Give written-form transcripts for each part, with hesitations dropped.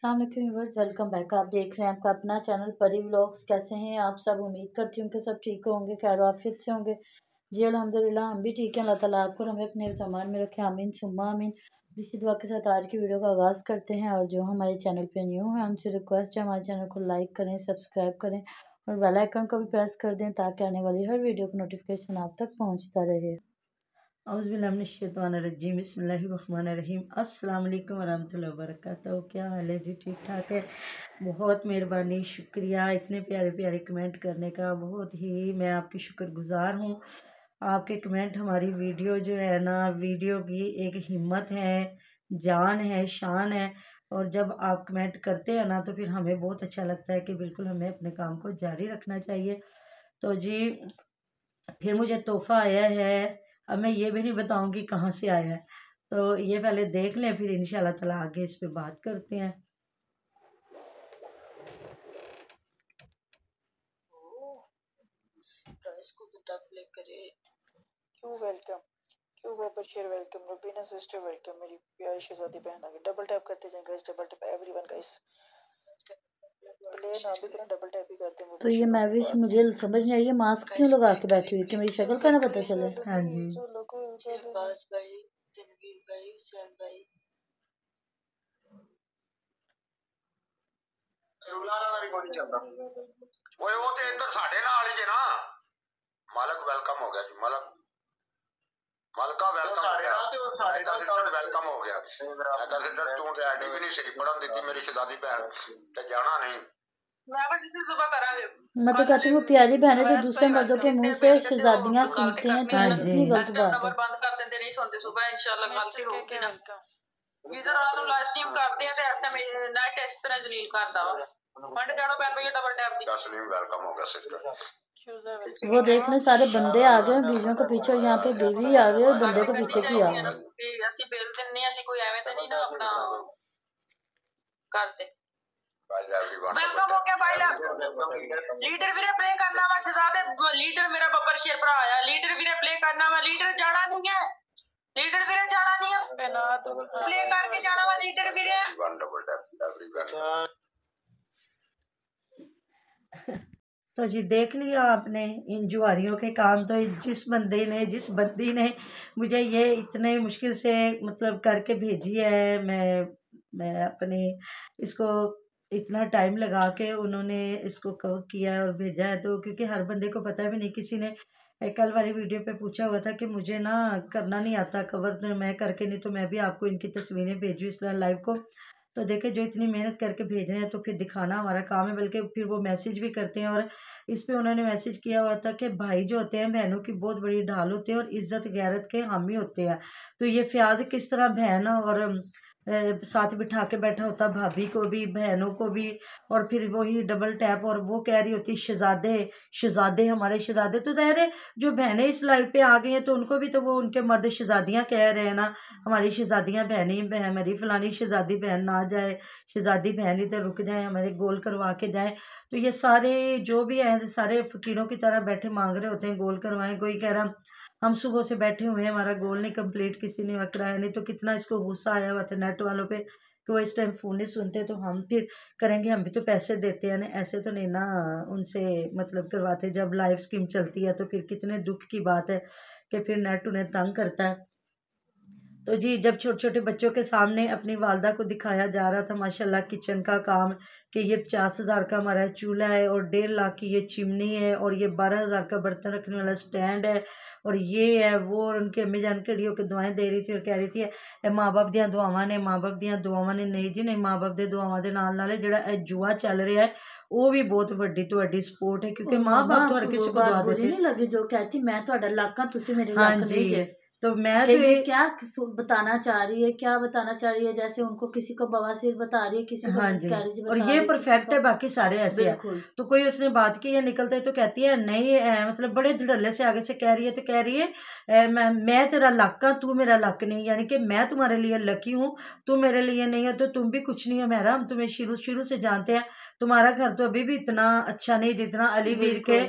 अस्सलाम वालेकुम viewers, welcome back. आप देख रहे हैं आपका अपना चैनल परी व्लॉग्स। कैसे हैं आप सब? उम्मीद करती हूँ कि सब ठीक होंगे, खैर आफियत से होंगे। जी अल्हम्दुलिल्लाह हम भी ठीक हैं। अल्लाह ताला आपको हमें अपने ज़मान में रखे, आमीन सुम्मा आमीन। इसी दुआ के साथ आज की वीडियो का आगाज़ करते हैं। और जो हमारे चैनल पे न्यू हैं उनसे रिक्वेस्ट है हमारे चैनल को लाइक करें, सब्सक्राइब करें और बेल आइकन को भी प्रेस कर दें ताकि आने वाली हर वीडियो का नोटिफिकेशन आप तक पहुँचता रहे। औज़ुबिल्लाहिमिनश्शैतानिर्रजीम बिस्मिल्लाहिर्रहमानिर्रहीम अस्सलाम वालेकुम वरहमतुल्लाहि वबरकातुहू। क्या हाल है जी? ठीक ठाक है। बहुत मेहरबानी, शुक्रिया इतने प्यारे प्यारे कमेंट करने का। बहुत ही मैं आपकी शुक्रगुज़ार हूँ। आपके कमेंट हमारी वीडियो जो है ना, वीडियो की एक हिम्मत है, जान है, शान है। और जब आप कमेंट करते हैं ना तो फिर हमें बहुत अच्छा लगता है कि बिल्कुल हमें अपने काम को जारी रखना चाहिए। तो जी फिर मुझे तोहफ़ा आया है, अब मैं ये भी नहीं बताऊंगी कहाँ से आया है, तो ये पहले देख लें, फिर इंशाल्लाह ताला आगे इस पे बात करते हैं। इसको डब प्ले करे। क्यों वेलकम, क्यों बाबर शेयर वेलकम, रुबीना सिस्टर वेलकम, मेरी प्यारी शहजादी बहन आ गई। डबल टैप करते जाएं guys, double tap everyone guys. Play ना भी करें, डबल टैप ही करते हैं। तो ये मैविश मुझे समझ नहीं आई है, मास्क क्यों लगा के बैठी हुई कि मेरी शक्ल का ना पता चले। हाँ जी शहबाज भाई, तनवीर भाई, हुसैन भाई। ओए वो तो इधर साढ़े नाल ही जे ना। मालक वेलकम हो गया जी, मलका वेलकम हो गया, वेलकम हो गया। तू तो आईडी भी नहीं सही पढ़न दी मेरी शहजादी बहन, ते जाना नहीं। मैं बस इसे सुबह करांगे। मैं तो कहती हूँ वो प्यारी बहनें जो दूसरे मर्दों के मुंह से शहजादियाँ सुनती हैं, तो ये कितनी गलत बात है। नंबर बंद कर देते, नहीं सुनते। सुबह इंशाल्लाह गलती होगी ना। इधर रात को लाइव स्ट्रीम करते हैं ते अपने नेट इस तरह जलील करदा वा। मंड जानो पैर भैया डबल टैप दी। तस्लीम वेलकम हो गया सिस्टर। वो देख लें सारे बंदे आ गए बीवियों को पीछे, और यहाँ पे बीवी आ गई और बंदे को पीछे किया हुआ। ਅਸੀਂ ਬਿਲ ਦਿੰਨੇ, ਅਸੀਂ ਕੋਈ ਐਵੇਂ ਤੇ ਨਹੀਂ ਨਾ ਆਪਣਾ ਕਰਦੇ। वेलकम हो गया भाई। लीडर वीरे प्ले करना वा शहजादे, लीडर मेरा बब्बर शेर भरा आया। लीडर वीरे प्ले करना वा, लीडर जाना नहीं है, लीडर वीरे जाना नहीं है, प्ले करके जाना वा लीडर वीरे। तो जी देख लिया आपने इन जुआरियों के काम। तो जिस बंदी ने मुझे ये इतने मुश्किल से मतलब करके भेजी है, मैं अपने इसको इतना टाइम लगा के उन्होंने इसको कवर किया है और भेजा है। तो क्योंकि हर बंदे को पता भी नहीं, किसी ने कल वाली वीडियो पे पूछा हुआ था कि मुझे ना करना नहीं आता कवर, तो मैं करके नहीं, तो मैं भी आपको इनकी तस्वीरें भेजूँ इस तरह लाइव को। तो देखे जो इतनी मेहनत करके भेज रहे हैं तो फिर दिखाना हमारा काम है। बल्कि फिर वो मैसेज भी करते हैं, और इस पे उन्होंने मैसेज किया हुआ था कि भाई जो होते हैं बहनों की बहुत बड़ी ढाल होते हैं और इज्जत गैरत के हामी होते हैं। तो ये फ़याज़ किस तरह बहन और साथ बिठा के बैठा होता, भाभी को भी बहनों को भी, और फिर वही डबल टैप, और वो कह रही होती शहजादे हमारे शहजादे। तो ज़ाहिर है जो बहनें इस लाइव पे आ गई हैं तो उनको भी तो वो उनके मर्द शहजादियाँ कह रहे हैं ना, हमारी शहजादियाँ बहनें, हमारी फलानी शहजादी बहन ना जाए, शहजादी बहन इधर रुक जाए, हमारे गोल करवा के जाए। तो ये सारे जो भी हैं सारे फ़कीरों की तरह बैठे मांग रहे होते हैं गोल करवाएं। कोई कह रहा हम सुबह से बैठे हुए हैं, हमारा गोल नहीं कंप्लीट किसी ने कराया। नहीं तो कितना इसको गुस्सा आया हुआ था नेट वालों पे कि वो इस टाइम फ़ोन नहीं सुनते, तो हम फिर करेंगे, हम भी तो पैसे देते हैं ना, ऐसे तो नहीं ना उनसे मतलब करवाते। जब लाइव स्ट्रीम चलती है तो फिर कितने दुख की बात है कि फिर नेट उन्हें तंग करता है। तो जी जब छोटे छोटे बच्चों के सामने अपनी वालदा को दिखाया जा रहा था माशाल्लाह किचन का काम, कि ये 50,000 का हमारा चूल्हा है और 1.5 लाख की ये चिमनी है और ये 12,000 का बर्तन रखने वाला स्टैंड है और ये है वो, और उनकी अम्मी जान कड़ियों की दुआएं दे रही थी और कह रही थी माँ बाप दियाँ दुआवां ने, माँ बाप दियाँ दुआवां ने। नहीं जी नहीं, माँ बाप दे दुआवां दे नाल जिहड़ा जुआ चल रहा है वो भी बहुत वड्डी तुहाडी सपोर्ट है, क्योंकि माँ बाप तो हर किसी को दुआ देते। नहीं लगी जो कहती मैं तुहाडा लाका तुसी मेरे हाँ लाक नहीं जे। तो मैं तो ये क्या बताना चाह रही है, क्या बताना चाह रही है? जैसे उनको किसी को बवासीर बता रही है, किसी को मिसकैरेज बता और रही ये है, परफेक्ट है, बाकी सारे ऐसे हैं। तो कोई उसने बात की है निकलता है तो कहती है नहीं, मतलब बड़े धड़ल्ले से आगे से कह रही है। तो कह रही है मैं तेरा लक हाँ, तू मेरा लक नहीं, यानी कि मैं तुम्हारे लिए लकी हूँ, तू मेरे लिए नहीं है, तो तुम भी कुछ नहीं हो मेरा। हम तुम्हें शुरू से जानते हैं, तुम्हारा घर तो अभी भी इतना अच्छा नहीं जितना अली वीर के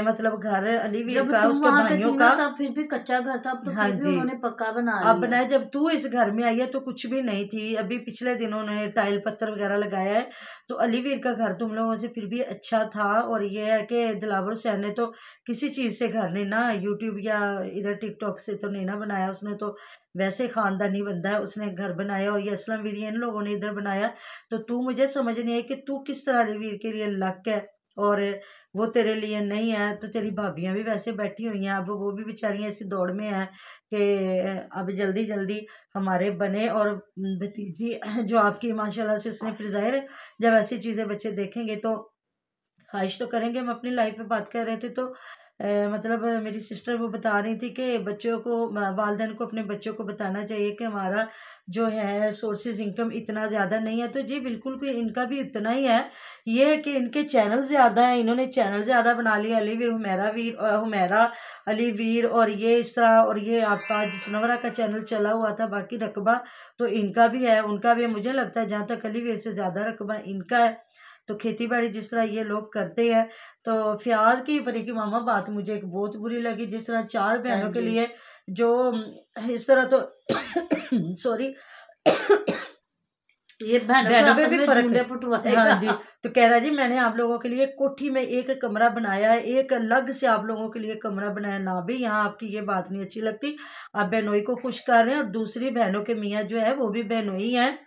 मतलब घर, अली वीर का उसके भाइयों का, तब फिर भी कच्चा घर था, अब तो फिर भी जी, उन्होंने पक्का बना अब लिया। बनाया। जब तू इस घर में आई है तो कुछ भी नहीं थी, अभी पिछले दिनों उन्होंने टाइल पत्थर वगैरह लगाया है। तो अलीवीर का घर तुम लोगों से फिर भी अच्छा था। और ये है कि दिलावर हुसैन ने तो किसी चीज़ से घर नहीं ना, यूट्यूब या इधर टिकटॉक से तो नहीं ना बनाया, उसने तो वैसे खानदानी बंदा है, उसने घर बनाया। और ये असलम वीर इन लोगों ने इधर बनाया। तो तू, मुझे समझ नहीं आई कि तू किस तरह अलीवीर के लिए लक है और वो तेरे लिए नहीं है। तो तेरी भाभियां भी वैसे बैठी हुई हैं, अब वो भी बेचारियां ऐसी दौड़ में हैं कि अब जल्दी जल्दी हमारे बने। और भतीजी जो आपकी माशाल्लाह से, उसने फिर जाहिर है जब ऐसी चीज़ें बच्चे देखेंगे तो ख्वाहिश तो करेंगे। हम अपनी लाइफ पे बात कर रहे थे तो मतलब मेरी सिस्टर वो बता रही थी कि बच्चों को, वालिदैन को अपने बच्चों को बताना चाहिए कि हमारा जो है सोर्सेज इनकम इतना ज़्यादा नहीं है। तो जी बिल्कुल कि इनका भी इतना ही है। ये है कि इनके चैनल ज़्यादा हैं, इन्होंने चैनल ज़्यादा बना लिया, अलीवीर हुमैरा अलीवीर, और ये इस तरह। और ये आपका जिसनवरा का चैनल चला हुआ था, बाकी रकबा तो इनका भी है, उनका भी है। मुझे लगता है जहाँ तक अलीवीर से ज़्यादा रकबा इनका है। तो खेती बाड़ी जिस तरह ये लोग करते हैं। तो फ़याज़ की परी की मामा बात मुझे एक बहुत बुरी लगी, जिस तरह 4 बहनों के जी। लिए जो इस तरह तो सॉरी ये बहनों बहनों पे आपस भी में फर्क झुंडे है। पुटवाएगा। हाँ जी, तो कह रहा जी मैंने आप लोगों के लिए कोठी में एक कमरा बनाया है, एक अलग से आप लोगों के लिए कमरा बनाया ना। भी यहाँ आपकी ये बात नहीं अच्छी लगती, आप बहनोई को खुश कर रहे हैं। और दूसरी बहनों के मियाँ जो है वो भी बहनोई हैं,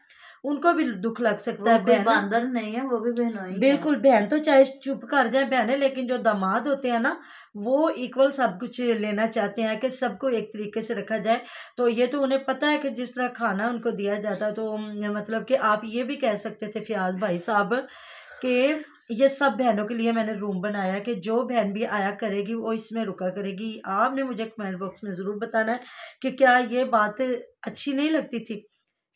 उनको भी दुख लग सकता वो है। कोई बहन बांदर नहीं है, वो भी बहनोई है। बिल्कुल, बहन तो चाहे चुप कर जाए बहनें, लेकिन जो दामाद होते हैं ना, वो इक्वल सब कुछ लेना चाहते हैं कि सबको एक तरीके से रखा जाए। तो ये तो उन्हें पता है कि जिस तरह खाना उनको दिया जाता। तो मतलब कि आप ये भी कह सकते थे फ़याज़ भाई साहब कि ये सब बहनों के लिए मैंने रूम बनाया है कि जो बहन भी आया करेगी वो इसमें रुका करेगी। आपने मुझे कमेंट बॉक्स में ज़रूर बताना है कि क्या ये बात अच्छी नहीं लगती थी।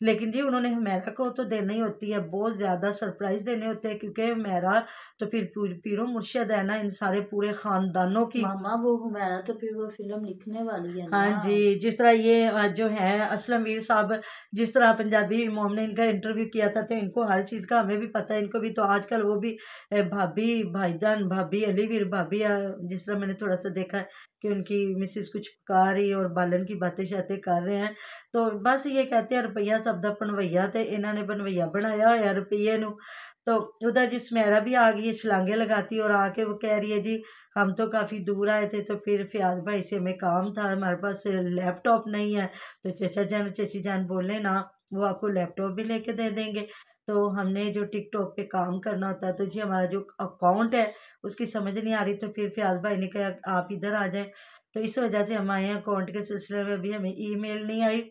लेकिन जी उन्होंने हुमैरा को तो देनी ही होती है, बहुत ज़्यादा सरप्राइज़ देने होते हैं, क्योंकि हुमैरा तो फिर पीरो मुर्शिद है ना इन सारे पूरे ख़ानदानों की। मामा वो हुमैरा तो फिर वो फिल्म लिखने वाली है हाँ ना। जी, जिस तरह ये जो है असलम वीर साहब, जिस तरह पंजाबी मोम ने इनका इंटरव्यू किया था, तो इनको हर चीज़ का, हमें भी पता है, इनको भी। तो आजकल वो भी भाभी, भाईजान, भाभी, अलीवीर भाभी, जिस तरह मैंने थोड़ा सा देखा है कि उनकी मिसिस कुछ पका रही और बालन की बातें शातें कर रहे हैं। तो बस ये कहते हैं रुपया सब दा बनवैया, तो इन्होंने बनवैया बनाया होया रुपये नू। तो उधर जी सुमेरा भी आ गई है, छलांगे लगाती, और आके वो कह रही है जी हम तो काफ़ी दूर आए थे, तो फिर फ़याज़ भाई से हमें काम था, हमारे पास लैपटॉप नहीं है। तो चाचा जान चची जान बोले ना, वो आपको लैपटॉप भी लेके दे देंगे। तो हमने जो टिकटॉक पे काम करना होता है, तो जी हमारा जो अकाउंट है उसकी समझ नहीं आ रही। तो फिर फ़याज़ भाई ने कहा आप इधर आ जाएं। तो इस वजह से हम आए हैं अकाउंट के सिलसिले में। अभी हमें ईमेल नहीं आई,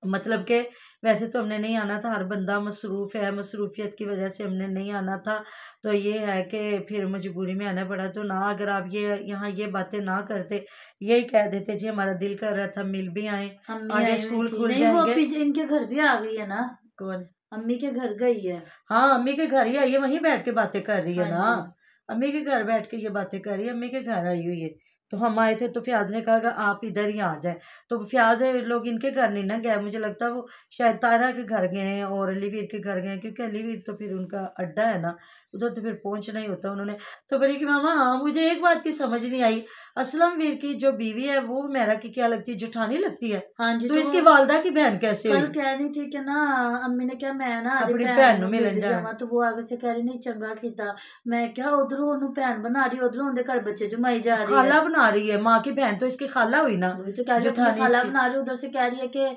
मतलब कि वैसे तो हमने नहीं आना था, हर बंदा मसरूफ़ है, मसरूफियत की वजह से हमने नहीं आना था। तो ये है कि फिर मजबूरी में आना पड़ा। तो ना अगर आप ये यहाँ ये बातें ना करते, यही कह देते जी हमारा दिल कर रहा था मिल भी आए, अम्मी आगे आई हुई स्कूल थी। खुल नहीं वो जाएंगे। इनके घर भी आ गई है ना। कौन? अम्मी के घर गई है। हाँ, अम्मी के घर ही आई है, वहीं बैठ के बातें कर रही है हाँ ना। जी। अम्मी के घर बैठ के ये बातें कर रही है, अम्मी के घर आई हुई है। तो हम आए थे तो फ़याज़ ने कहा कि आप इधर ही आ जाए। तो फ़याज़ लोग इनके घर नहीं ना गए, मुझे लगता है वो शायद तारा के घर गए हैं और अलीवीर के घर गए हैं, क्योंकि अलीवीर तो फिर उनका अड्डा है ना, उधर तो फिर पहुंचना ही होता है उन्होंने। तो बड़ी कि मामा हाँ, मुझे एक बात की समझ नहीं आई, असलम वीर की जो बीवी है वो हुमैरा की क्या लगती है, जेठानी लगती है। हाँ जी। तो इसकी वालदा की बहन कैसे कल हुई? कह रही थी कि ना अम्मी ने क्या मैं ना अपनी भैन भैन नूं नूं मिलन मिल जाना। जावां। तो वो आगे से कह रही नहीं चंगा कीता। मैं क्या उधरों ओनू भैन बना रही, उधरों उनके घर बच्चे जमाई जा रही है। खाला बना रही है, माँ की बहन तो इसकी खाला हुई ना, वही तो कह रही है, अपनी जेठानी खाला इसकी। बना रही, उधर से कह रही है कि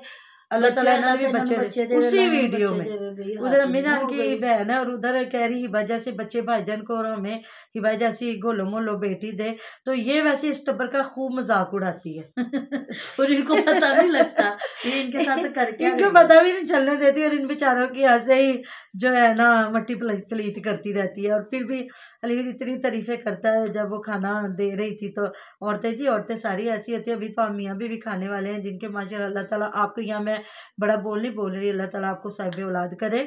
अल्लाह ताला बच्चे इन्होंने भी अल्लाह बच्चे बच्चे दे। दे, उसी अल्लाह इन्होंने वीडियो बच्चे में देवे। भाई उधर हद अम्मी जान हो की गई। बहन है और उधर कह रही हिबा जैसे बच्चे भाईजान को, और हमें हिबा जैसी गोलो मोलो बेटी दे। तो ये वैसे इस टब्बर का खूब मजाक उड़ाती है। और इनको पता नहीं लगता ये इनके साथ कर क्या इनको रही है। पता भी नहीं चलने देती, और इन बेचारों की ऐसे ही जो है ना मट्टी पलीत करती रहती है। और फिर भी अलीवीर इतनी तारीफें करता है। जब वो खाना दे रही थी तो औरतें जी, औरतें सारी ऐसी होती है। अभी तो मियाँ भी खाने वाले हैं, जिनके माशाल्लाह अल्लाह ताला आपको, यहाँ मैं बड़ा बोल नहीं बोल रही, अल्लाह ताला आपको साहिब औलाद करे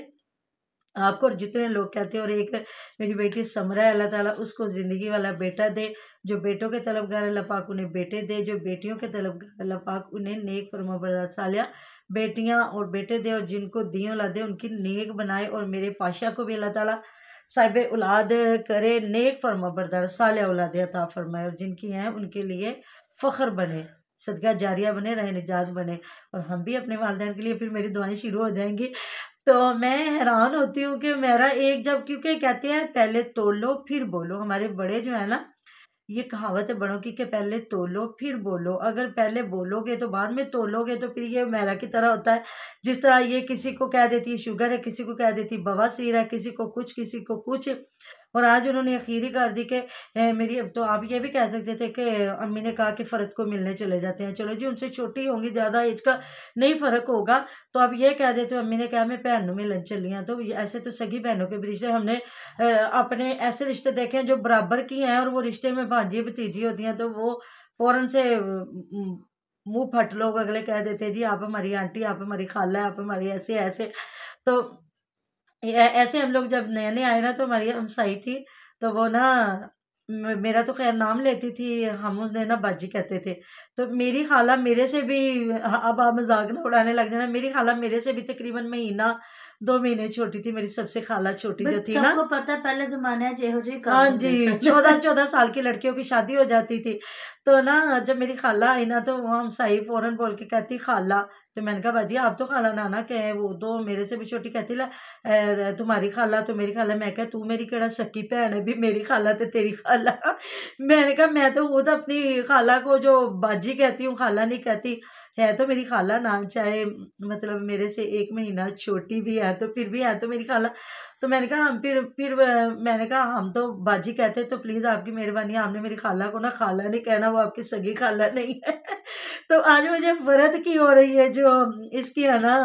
आपको, और जितने लोग कहते हैं। और एक मेरी बेटी समरा है, अल्लाह ताला उसको ज़िंदगी वाला बेटा दे। जो बेटों के तलबगार अल्लाह पाक उन्हें बेटे दे, जो बेटियों के तलबगार अल्लाह पाक उन्हें नेक फरमाबरदार सालिया बेटियां और बेटे दे। और जिनको दी औलादे उनकी नेक बनाए। और मेरे पाशा को भी अल्लाह ताला साहिब औलाद करे, नेक फरमाबरदार सालिया औलाद अता फरमाए, और जिनकी हैं उनके लिए फ़ख्र बने। सदका जारिया बने, रहे निजात बने, और हम भी अपने वालिदैन के लिए फिर मेरी दुआएं शुरू हो जाएंगी। तो मैं हैरान होती हूँ कि मेरा एक जब, क्योंकि कहते हैं पहले तोलो फिर बोलो, हमारे बड़े जो है ना, ये कहावत है बड़ों की कि पहले तोलो फिर बोलो। अगर पहले बोलोगे तो बाद में तोलोगे तो फिर ये मेरा की तरह होता है। जिस तरह ये किसी को कह देती है शुगर है, किसी को कह देती बवासीर है, किसी को कुछ, किसी को कुछ। और आज उन्होंने अखीर ही कर दी कि मेरी, तो आप ये भी कह सकते थे कि अम्मी ने कहा कि फ़र्द को मिलने चले जाते हैं। चलो जी, उनसे छोटी होंगी, ज़्यादा एज का नहीं फ़र्क होगा, तो आप ये कह देते हो अम्मी ने कहा मैं भैन नूं मिलन चली हाँ। तो ऐसे तो सगी बहनों के भी रिश्ते हमने अपने ऐसे रिश्ते देखे हैं जो बराबर की हैं, और वो रिश्ते में भांजी भतीजी होती हैं, तो वो फ़ौरन से मुँह फट लोग अगले कह देते हैं जी आप हमारी आंटी, आप हमारी खाला, आप हमारी ऐसे ऐसे। तो ऐसे हम लोग जब नए नए आए ना, तो हमारी हमसाई थी, तो वो ना मेरा तो खैर नाम लेती थी, हम उसने ना बाजी कहते थे। तो मेरी खाला मेरे से भी, अब आप मजाक ना उड़ाने लग जाना, मेरी खाला मेरे से भी तकरीबन महीना 2 महीने छोटी थी, मेरी सबसे खाला छोटी जो थी ना। सबको पता है पहले जमाने हाँ जी, 14 साल की लड़कियों की शादी हो जाती थी। तो ना जब मेरी खाला आई ना, तो वो हमसाई फौरन बोल के कहती खाला। तो मैंने कहा बाजी आप तो खाला नाना कहे, वो तो मेरे से भी छोटी। कहती ला तुम्हारी खाला तो मेरी खाला। मैं कहा तू मेरी केड़ा सकी भैन है भी, मेरी खाला तो तेरी खाला। मैंने कहा मैं तो खुद अपनी खाला को जो बाजी कहती हूँ, खाला नहीं कहती, है तो मेरी खाला ना, चाहे मतलब मेरे से 1 महीना छोटी भी है, तो फिर भी है तो मेरी खाला। तो मैंने कहा हम फिर मैंने कहा हम तो बाजी कहते, तो प्लीज़ आपकी मेहरबानी, आपने मेरी खाला को ना खाला नहीं कहना, वो आपकी सगी खाला नहीं है। तो आज मुझे फ़र्क की हो रही है जो इसकी है ना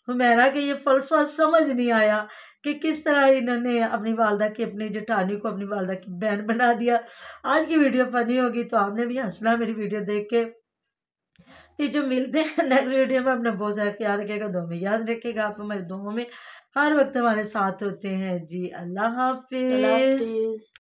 हुमैरा के, ये फ़लसफ़ा समझ नहीं आया कि किस तरह इन्होंने अपनी वालदा की, अपनी जेठानी को अपनी वालदा की बहन बना दिया। आज की वीडियो फ़नी होगी तो आपने भी हंसना मेरी वीडियो देख के। ये जो मिलते हैं नेक्स्ट वीडियो में, अपना बहुत सारा ख्याल रखेगा, दुआ में याद रखेगा, आप हमारे दुआओं में हर वक्त हमारे साथ होते हैं जी। अल्लाह हाफिज़।